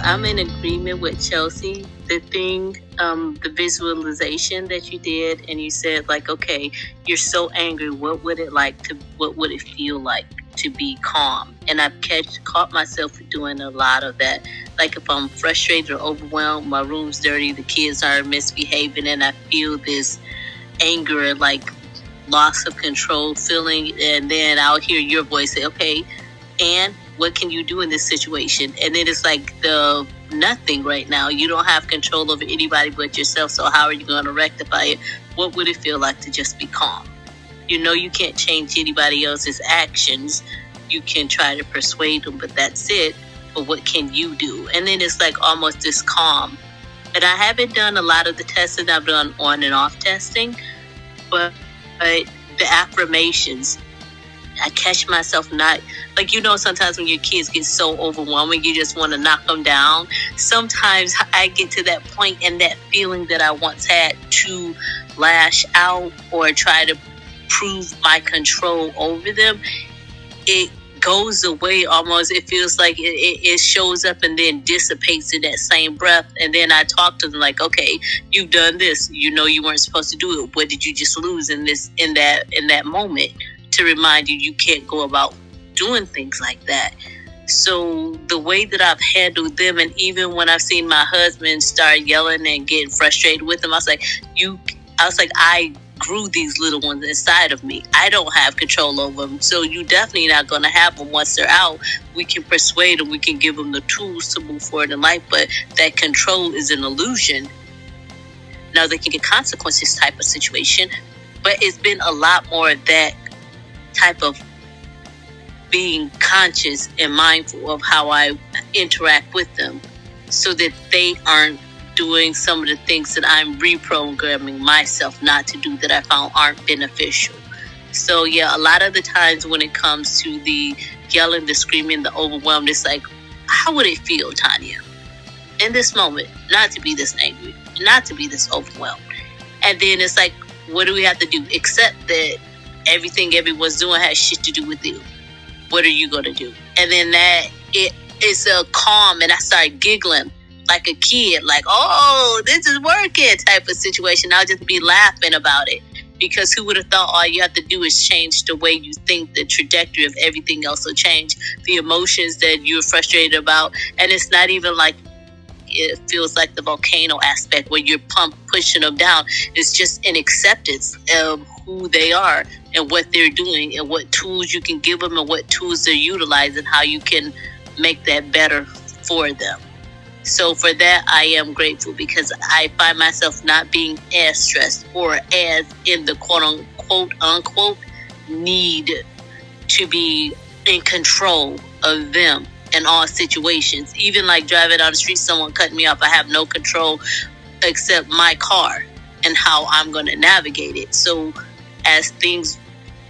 I'm in agreement with Chelsea. The visualization that you did, and you said like, okay, you're so angry. What would it feel like to be calm? And I've caught myself doing a lot of that. Like if I'm frustrated or overwhelmed, my room's dirty, the kids are misbehaving, and I feel this anger, like loss of control feeling, and then I'll hear your voice say, okay, and what can you do in this situation? And then it's like nothing right now. You don't have control over anybody but yourself. So how are you going to rectify it? What would it feel like to just be calm? You can't change anybody else's actions. You can try to persuade them, but that's it. But what can you do? And then it's like almost this calm. And I haven't done a lot of the testing. I've done on and off testing, but the affirmations, I catch myself not, like, sometimes when your kids get so overwhelming, you just want to knock them down. Sometimes I get to that point, and that feeling that I once had to lash out or try to prove my control over them, it goes away almost. It feels like it shows up and then dissipates in that same breath. And then I talk to them like, okay, you've done this. You weren't supposed to do it. What did you just lose in that moment? To remind you can't go about doing things like that. So the way that I've handled them, and even when I've seen my husband start yelling and getting frustrated with them, I was like, I grew these little ones inside of me. I don't have control over them. So you definitely not going to have them once they're out. We can persuade them. We can give them the tools to move forward in life. But that control is an illusion. Now they can get consequences type of situation. But it's been a lot more of that type of being conscious and mindful of how I interact with them, so that they aren't doing some of the things that I'm reprogramming myself not to do, that I found aren't beneficial. So yeah, a lot of the times when it comes to the yelling, the screaming, the overwhelmed, it's like, how would it feel, Tonya, in this moment, not to be this angry, not to be this overwhelmed? And then it's like, what do we have to do? Accept that everything everyone's doing has shit to do with you. What are you going to do? And then it's a calm, and I start giggling like a kid, like, oh, this is working type of situation. I'll just be laughing about it, because who would have thought all you have to do is change the way you think, the trajectory of everything else will change. The emotions that you're frustrated about, and it's not even like it feels like the volcano aspect where you're pushing them down. It's just an acceptance of who they are and what they're doing, and what tools you can give them, and what tools they're utilizing, how you can make that better for them. So for that, I am grateful, because I find myself not being as stressed or as in the quote unquote need to be in control of them in all situations. Even like driving down the street, someone cutting me off, I have no control except my car and how I'm going to navigate it. So as things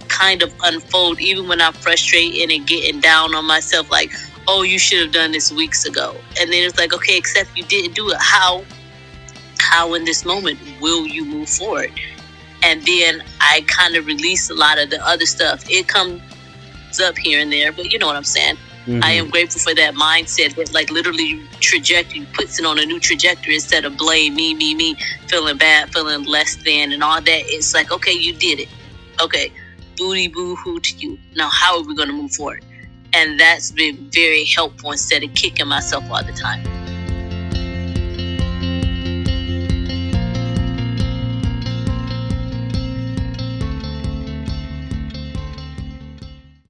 kind of unfold, even when I'm frustrated and getting down on myself, like, oh, you should have done this weeks ago. And then it's like, okay, except you didn't do it. How in this moment will you move forward? And then I kind of release a lot of the other stuff. It comes up here and there, but you know what I'm saying? Mm-hmm. I am grateful for that mindset that, like, literally trajectory puts it on a new trajectory, instead of blame, me, feeling bad, feeling less than, and all that. It's like, okay, you did it. Okay, booty boo hoo to you. Now, how are we going to move forward? And that's been very helpful, instead of kicking myself all the time.